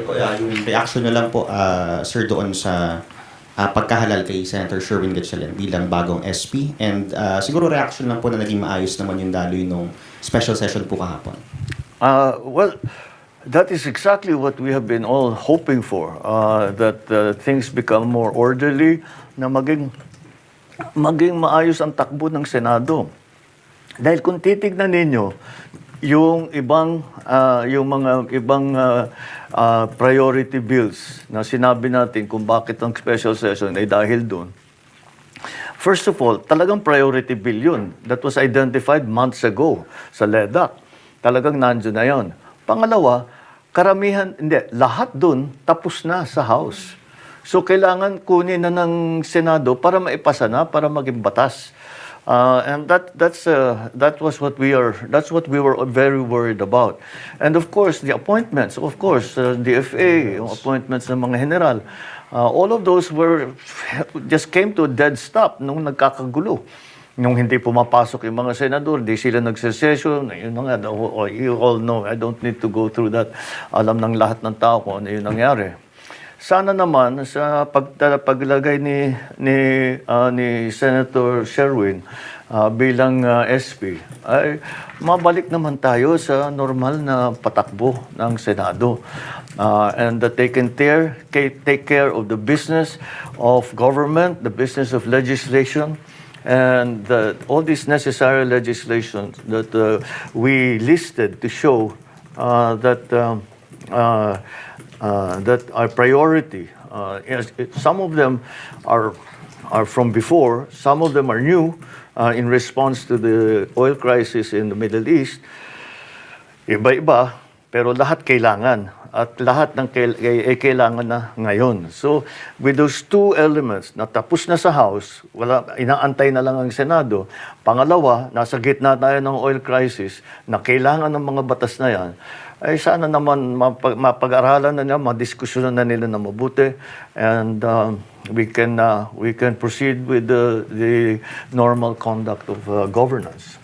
po, yung reaction nyo lang po, sir, doon sa pagkahalal kay Senator Sherwin Gatchalian bilang bagong SP. And siguro reaction lang po na naging maayos naman yung daloy nung special session po kahapon. Well, that is exactly what we have been all hoping for, that things become more orderly, na maging maayos ang takbo ng Senado. Dahil kung titignan ninyo, yung mga ibang priority bills na sinabi natin kung bakit ang special session ay dahil doon. First of all, talagang priority bill yun. That was identified months ago sa LEDAC. Talagang nandiyon na yun. Pangalawa, lahat doon tapos na sa House. So kailangan kunin na ng Senado para maipasa na, para maging batas. And that's what we were very worried about. And of course, the appointments, the FA, yung appointments ng mga general, all of those just came to a dead stop nung nagkakagulo. Nung hindi pumapasok yung mga senador, di sila nagsesesyon, yun nga, you all know, I don't need to go through that. Alam ng lahat ng tao kung ano yung nangyari. Sana naman sa paglagay ni Senator Sherwin bilang SP ay mabalik naman tayo sa normal na patakbo ng Senado, and that they can take care of the business of government, the business of legislation, and all these necessary legislation that we listed to show that our priority. Some of them are from before, some of them are new in response to the oil crisis in the Middle East. Iba-iba, pero lahat kailangan. At lahat ng kailangan na ngayon. So, with those two elements, na tapos na sa House, inaantay na lang ang Senado. Pangalawa, nasa gitna tayo ng oil crisis, na kailangan ng mga batas na yan, ay sana naman mapag-aralan na niya, madiskusyonan na nila na mabuti, and we can proceed with the normal conduct of governance.